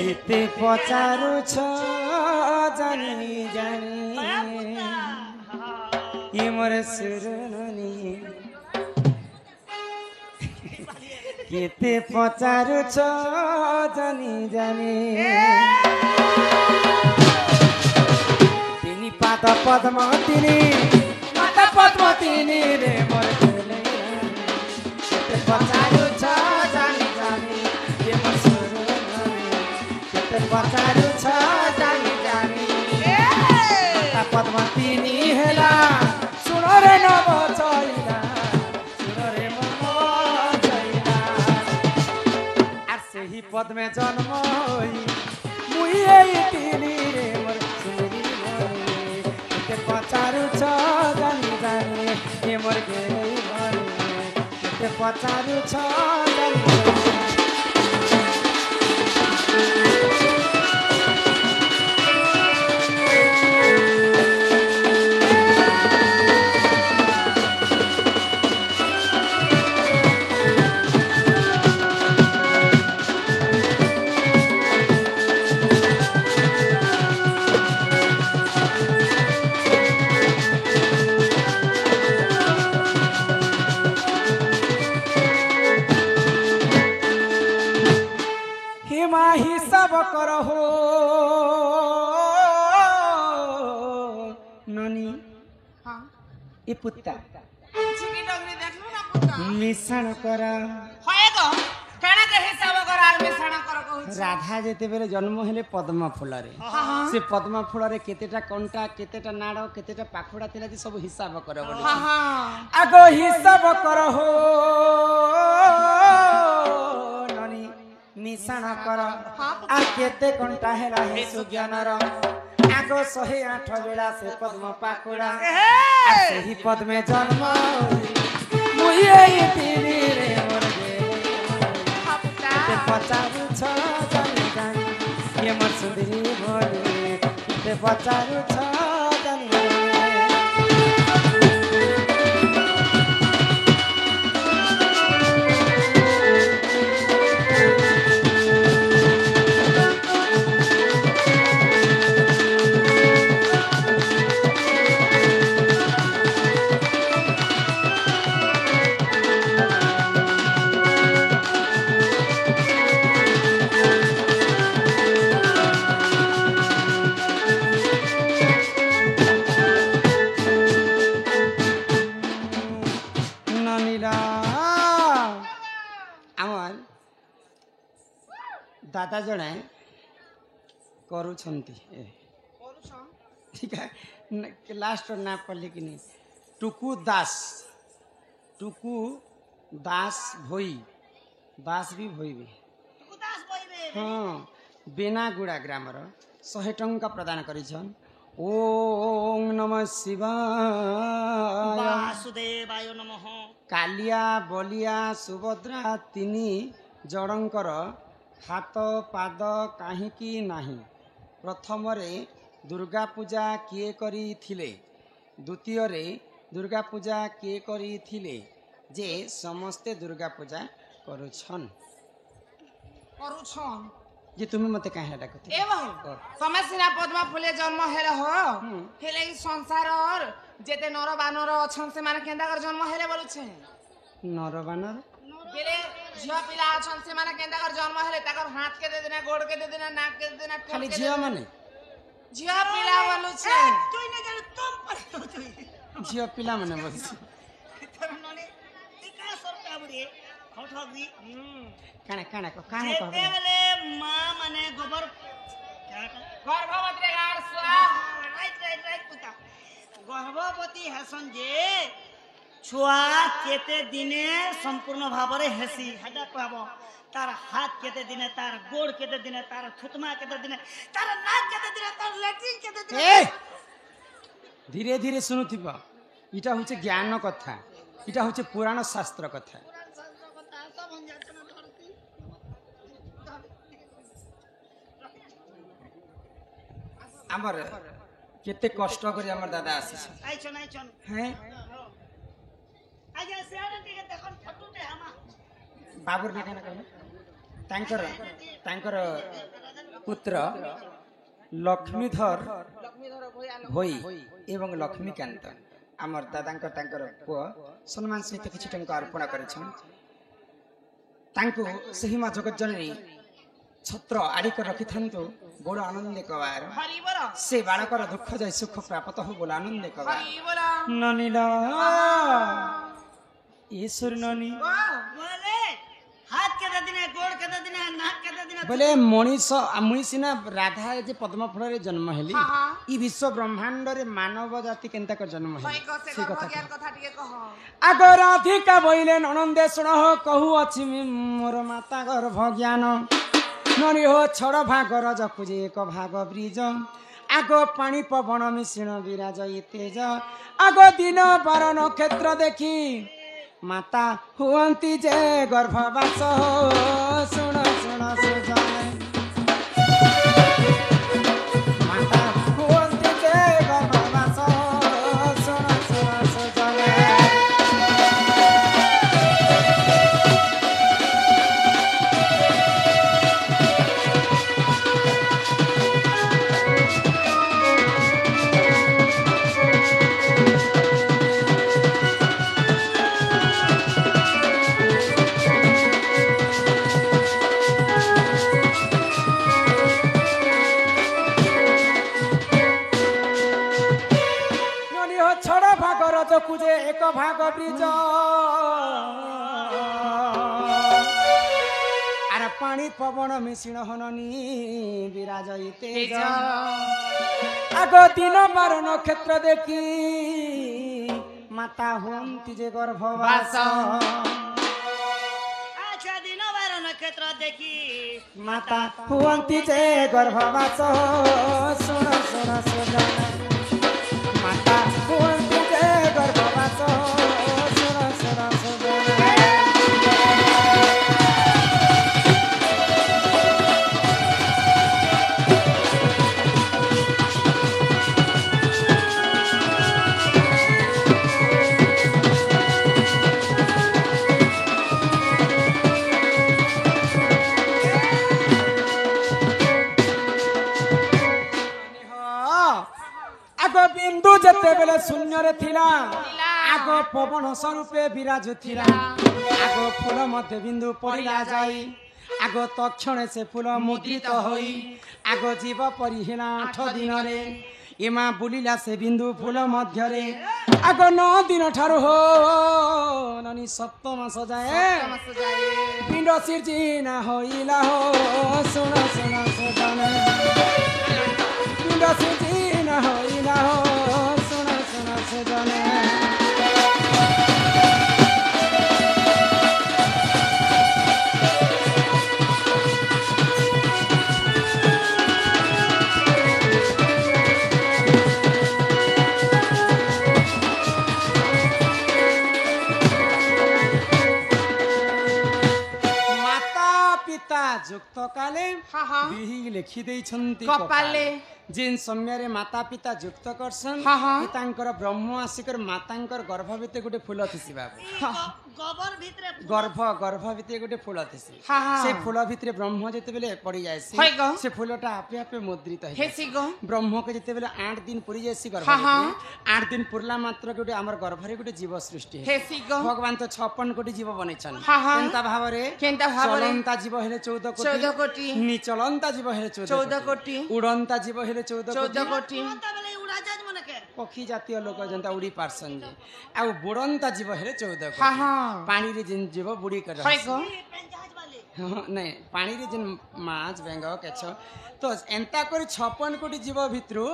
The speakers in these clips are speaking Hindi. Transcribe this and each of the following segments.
କେତେ ପଚାରୁଛ ଜାଣି ଜାଣି ଇ ମୋର ସୁରନୀ କେତେ ପଚାରୁଛ ଜାଣି ଜାଣି ତିନି ପାଦ ପଦ୍ମ ତିନି ପାଦ ପଦ୍ମ ତିନି ରେ ମୋର କେତେ ପଚାରୁଛ ଜାଣି ଜାଣି ଇ ମୋର ସୁରନୀ କେତେ ପଚାରୁଛ ଜାଣି ଜାଣି ପଦ୍ମ ତିନି ହେଲା ଶୁଣରେ ନବ ଚଇଲା ଶୁଣରେ ମନ ଚଇଲା আর ସେହି পদ্মে জন্ম হই মুই এই তিনি রে মোর সুন্দরী মনে কেতে পচারুছ জানি জানি এ মোর গেই মনে কেতে পচারুছ জানি জানি हिसाब करहो ननी हाँ ए पुत्ता चिकी डगरी देखलु ना पुता मिश्रण कर होए गो केना के हिसाब कर आर मिश्रण कर कहू राधा जेते बेले जन्म हेले पद्म फूल रे से पद्म फूल रे केतेटा कंटा केतेटा नाड़ केतेटा पाखुड़ा थिला जे सब हिसाब कर बोली हां हां आगो हिसाब करहो ननी मिश्रण कर आ केते कंटा हेला हे सुज्ञानर आगो 108 बेला से पद्म पाखुड़ा आ सेही पद्मे जन्म मुई एई तिनी रे मोर गे ते पचारु छ जानी जानी ये मोर सुंदरी भोले ते पचारु छ जानी जानी दादा जड़े करुछंती ठीक है लास्ट ना पढ़ली कि नहीं टुकु दास भोई दास भी भोई भी हाँ बेनागुड़ा ग्रामर 100 टंका प्रदान करिछन ओम नमः शिवाय वासुदेवाय नमः कालिया बलिया सुभद्रा तिनी जड़ंकर हाथ पाद काहींकी नाही प्रथम रे दुर्गा पूजा किए करी थिले द्वितीय रे दुर्गा पूजा किए करी थिले जे समस्ते दुर्गा पूजा करुछन जे तुम्हें मते काहे डाकते ए बहु समसिना पद्मा फुले जन्म हेले हो हेले ई संसार और जेते नर बानर अछन से माने केंदा कर जन्म हेले बोलु छे नर बानर बेले झिया पिला अछन से माने केंदा कर जन्म हेले ताकर हाथ के दे देना गोड़ के दे देना नाक के दे देना खाली झिया माने झिया पिला बोलु छे তুই না জানো তুম পড়ে তুই झिया पिला माने बस তোর ননে তুই কা সরকা বড়ে খঠগি काने काने को যেতে বলে মা মানে গোবর गर्भवती गार स्वा রাইট পুতা গর্ভবতী হেসন যে ছুয়া কেতে দিনে সম্পূর্ণ ভাবে হেসি হেটা কহব তার হাত কেতে দিনে তার গোড় কেতে দিনে তার থুতমা কেতে দিনে তার নাক কেতে দিনে তার ল্যাট্রিন কেতে দিনে ए धीरे धीरे सुनुथिबा इटा होचे ज्ञान कथा इटा होचे पुराण शास्त्र कथा आमर केते कष्ट करी हमर दादा आसी आइछन हैं आजा सेआडे टिके देखन फटुटे हामा बाबुर ने कहना कहना तांकर तांकर পুত্র লক্ষ্মীধর ଲକ୍ଷ୍ମୀଧର ଭୂୟାନ ହୋଇ ଏବଂ ଲକ୍ଷ୍ମୀକାନ୍ତ ଆମର ଦାଦାଙ୍କ ତାଙ୍କର ପୁଅ ସମ୍ମାନ ସହିତ କିଛି ଟଙ୍କା ଅର୍ପଣ କରିଛନ୍ତି ତାଙ୍କୁ ସେହି ମା ଜଗଜ୍ଜନନୀ ଛତ୍ର ଆଡ଼ିକ ରଖିଥାନ୍ତୁ ବଡ଼ ଆନନ୍ଦ କବାର ହରି ବୋଲ ସେ ବାଳକର ଦୁଃଖ ଯାଇ ସୁଖ ପ୍ରାପ୍ତ ହଉ ବୋଲ ଆନନ୍ଦ କବାର ହରି ବୋଲ ନନୀଲ ଈଶ୍ୱର ନନୀ बोले हाथ केते दिने गोड़ केते दिने नाक केते दिने बोले मनीष मुई सिना राधा जे पद्म फूल जन्म हेली हाँ, हाँ। ई विश्व ब्रह्मांड रे मानव जाति केनता कर जन्म ହଇ हेली କହ ସେ ସେ ଗର୍ଭ କଥା ଜ୍ଞାନ କଥା ଟିକେ କହ आग राधिका बोले ननंदे सुन कहू अछि मोर माता गर्भ ज्ञान ननी हो छड़ भागर जखुजे एक भाग ब्रिज आग पानी पवन मिश्रण विराज तेज आग दिन बार नक्षत्र देखी माता हुअंती जे गर्भवास सुन सुन सुजन माता हुअंती जे गर्भवास सुन सुन सुजन ननी हो छड़ भाग रजकु जे एक भाग ब्रिज आर पानी पवन मिश्रण हननी विराज तेज आग दिन बार नक्षत्र देखी माता हुंती जे गर्भवास अच्छा दिन बार नक्षत्र देखी माता हुअंती जे गर्भवास सुन सुन सुजन माता हुअंती जे गर्भवास सुन सुन सुजन आग बिंदु जते बेले शून्य रे थिला आग पवन स्वरूपे विराज थिला आग फूल मध्य बिंदु पड़िला जाई आग तक्षणे से फूल मुद्रित होई आग जीव परिहिला 8 दिन रे एमा बुलिला से बिंदु फूल मध्य रे आग 9 दिन ठारू हो ननी सप्तम सजाए पिंड सिर्जिना होइला हो सुन सुन सुजन पिंड सिर्जिना होइला हो सुन सुन सुजन माता पिता युक्त काले हाँ हाँ बिही लिखि देइछन्ति कपाले जिन समय माता पिता युक्त करसन हाँ, हाँ। पितांकर ब्रह्म आसिकर मातांकर गर्भ भितर गोटे फूल थिसी बाबू गोबर भितरे गर्भ भितर गोटे फूल थिसी हाँ, हाँ। से फूल भितर ब्रह्म जेते बेले पड़ी जायसी हई गो। से फूलटा आपे आपे मुद्रित हे हे सिगो ब्रह्म के जेते बेले 8 दिन पुरी जायसी गर्भ हाँ, हाँ। भितर 8 दिन पुरला मात्र गोटे हमर गर्भ रे गोटे जीव सृष्टि हे सिगो भगवान तो 56 कोटी जीव बनेछन हाँ, हाँ। केनता भावरे केनता भावरे? चलंता जीव हेले 14 कोटी 14 कोटी। निचलंता जीव हेले 14 कोटी। उड़ंता जीव हेले 14 14 कोटी कोटी माता बेले उड़ा जाज मने के पक्षी जातीय लोक जनता उड़ी पारसन जे आ बुड़ंता जीव हेले 14 कोटी हाँ, हाँ। पानी रे जिन जीव बुड़ी कर हई गो पेंजाज वाले हाँ, नहीं पानी रे जिन माछ बेंग केछ तो एंता करी 56 कोटी जीव भितरु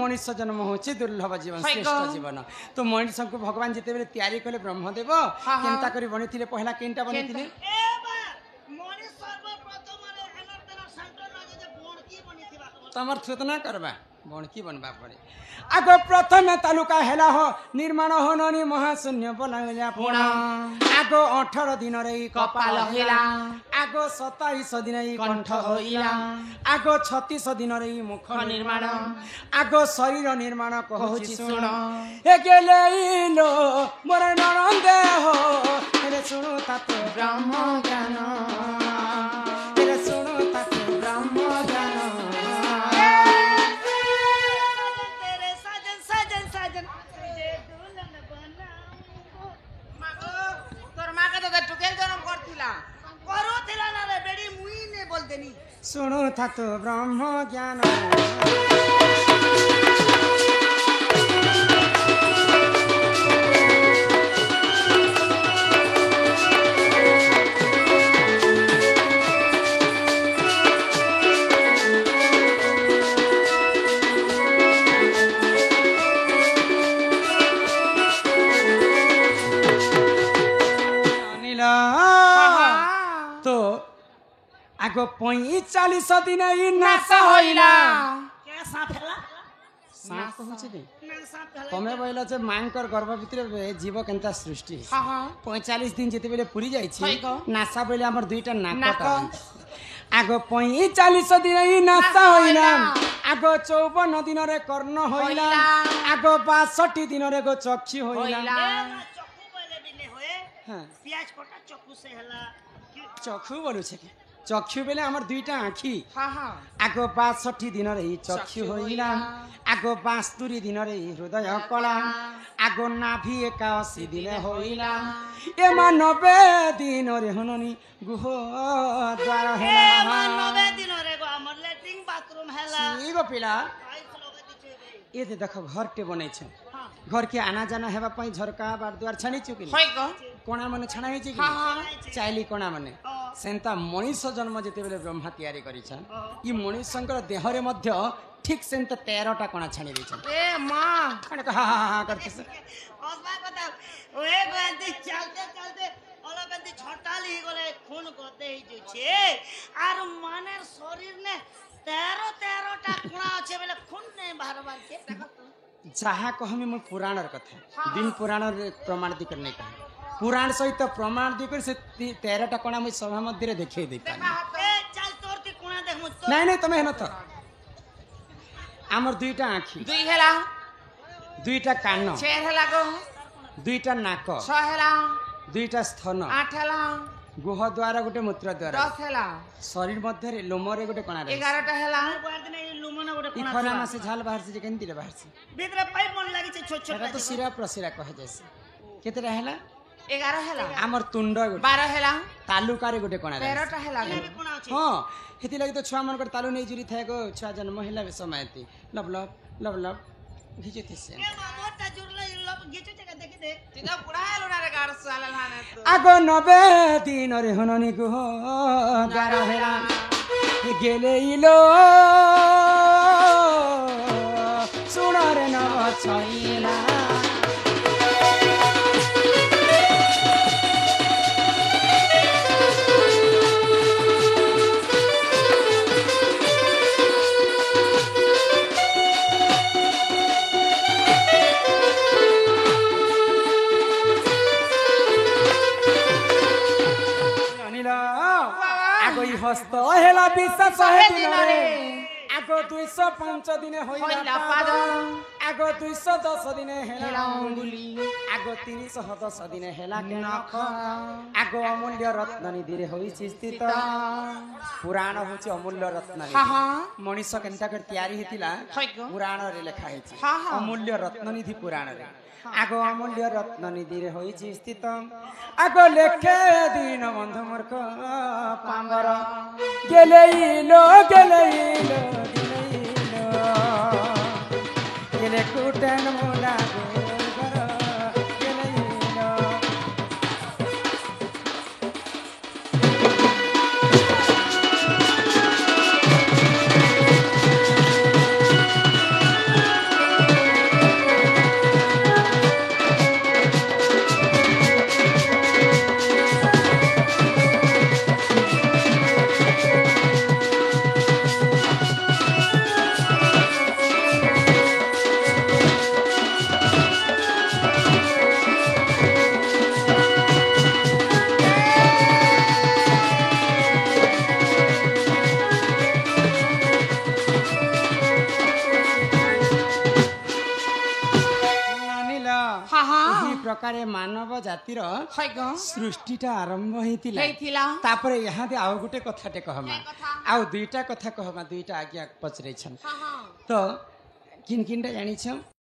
मनुष्य जन्म होछि दुर्लभ जीवन हई श्रेष्ठ गो। जीवन तो मनुष्य को भगवान जेते बेले तयारी कले ब्रह्मदेव हाँ। केनता करी बनिथिले पहिला केनता बनिथिले ए बा मनीष सर्वप्रथम रे एनर सेंटर ना जे बोणकी बनिथिबा तमर थुतना करबा बणकी बनबा पड़े आगो प्रथमे तालुका हेला हो निर्माण हो ननी महाशून्य बनाइला पुणा आगो 18 दिन रे कपाल हेला आगो 27 दिन रे कंठ होइला आगो 36 दिन रे मुख निर्माण आगो शरीर निर्माण कहूची सुन हे गेले इलो मोर नरंदे हो हे सुनु ताते ब्रह्म ज्ञान हे सुनु ताते ब्रह्म ज्ञान देनी ଶୁଣୁ ଥାତୁ ବ୍ରହ୍ମ ଜ୍ଞାନ ଅନିଲ তো আগ 45 দিন ই নাশ হইলা क्या सांप हैला সাপ হচ্ছে কি ना सांप हैला তুমি বইল যে মাঙ্কর গর্ভ ভিতরে জীব কেনতা সৃষ্টি হ্যাঁ হ্যাঁ 45 দিন যেতেবেলে পুরি যাইছি হয় গো। নাসা বইলে আমার দুইটা নাক। নাক আগ 45 দিন ই নাসা হইলা আগ 54 দিনরে কর্ণ হইলা হইলা। আগ 62 দিনরে গো চক্ষু হইলা হইলা। चक्कू बोले भी नहीं होए হ্যাঁ प्याज कटा चक्कू से हैला চক্ষু বলুছে কি চক্ষু বেলে আমার দুইটা আঁখি হ্যাঁ হ্যাঁ আগ 62 দিনরে ই চক্ষু চক্ষু হইলা হইলা। আগ 72 দিনরে ই হৃদয় কলা আগ নাভি 81 দিনে হইলা এমা 90 দিনরে হননি গুহ দ্বার ए হেলা मान 90 दिन रे गो हमर लेट्रिन बाथरूम हैला ই গো পিলা टाइल्स लगा दीछे এ যে দেখো ঘরটে বনাইছে हां ঘরকে আনা জানা হেবা পাই ঝরকা বার দুয়ার ছানিଛୁ কি হয় গো কোণা মানে ছানা হয়েছে কি হ্যাঁ হ্যাঁ চাইলি কোণা মানে हां সেন্তা মଣିষ জন্ম যেতেবেলে ব্রহ্মা তৈরি করেছেন ହଁ। ই মଣିষঙ্কর দেহরে মধ্য ঠিক সেন্তা 13টা কোণা ছানি দিয়েছেন এ মা মানে হা হা হা করতেছে ओसबा कथा ओए गंदी चलते चलते অলবেন্দি ছটালি গলে খুন করতে এই যে আর মানের শরীর নে 13টা কোণা আছে বলে খুন নেই বারবার কে দেখো তো যাহা কহমি মু পুরাণর কথা বিন পুরাণর প্রমাণ দি করে নাই কহ পুরাণ সহিত প্রমাণ দি করে সে 13টা কোণা মুই সভা মধ্যে দেখাই দেই পারি এ চল তোর তুই কোণা দেখমু তো নাই নাই তুমি হেন তো আমার দুইটা আঁখি দুই হেলা দুইটা কান চার হেলা গো দুইটা নাক ছয় হেলা দুইটা স্তন আট হেলা গুহ দ্বার গোটে মূত্র দ্বার 10 হেলা শরীর মধ্যে লোমরে গোটে কোণা রে 11টা হেলা আর বার দিন এই লুমনা গোটে ই কোণা খরা মাসে ঝাল বাহারছে যে কেনতি রে বাহারছে ভিতরে পাইপ মন লাগিছে ছোট ছোট এটা তো শিরা প্রশিরা কহে যাইছে কেতেটা হেলা 11 হেলা আমার তুণ্ড গোটে 12 হেলা তালুকারে গোটে কোণা রে 13টা হেলা গো কোণা আছে হ্যাঁ হেতি লাগি তো ছুয়া মনকর তালু নেই জুরি থাকে গো ছুয়া জন্ম হেলা সময়তি লব লব লব লব ঘিচেতিছে এ মোরটা জুরলে লব গেছে টাকা দেখি দে তুই তো বুড়া হেলো না রে গাড় সালে লানে তো আগ 90 দিনরে হননি গুহ দ্বার হেলা গেলে ইলো সুণরে নব ছইলা অনিল আগই হস্ত হেলা বিশ্বাস হে দিনরে আগ 205 দিনে হইলা হইলা পাদ পাদ। আগ 210 দিনে হেলা হেলা অঙ্গুলি আগ 310 দিনে হেলা নখ আগ অমূল্য রত্ননিধিরে হইছি স্থিত পুরাণ হচ্ছে অমূল্য রত্ননিধি হ্যাঁ হ্যাঁ মଣିষ কেনতা করে তৈরি হইতিলা হয় গো। পুরাণরে লেখা হয়েছে হ্যাঁ, হ্যাঁ। অমূল্য রত্ননিধি পুরাণরে আগ অমূল্য রত্ননিধিরে হইছি স্থিত আগ লেখে দিন বন্ধু মূর্খ পাম্বর গেলেইলো গেলেইলো গেলেইলো গেলে কুটেন মোলা গোলগর গেলেইলো হ্যাঁ হ্যাঁ ଏହି ପ୍ରକାରେ ମାନବ ଜାତିର হয় গো ସୃଷ୍ଟିଟା ଆରମ୍ଭ ହେଇଥିଲା ହେଇଥିଲା ତାପରେ ଏହାଦେ ଆଉ ଗୋଟେ କଥାଟେ କହମା କି କଥା? ଆଉ ଦୁଇଟା କଥା କହମା ଦୁଇଟା ଆଜ୍ଞା ପଚରେଇଛନ୍ হ্যাঁ হ্যাঁ ତ କିନ୍ କିନଟା ଜାଣିଛ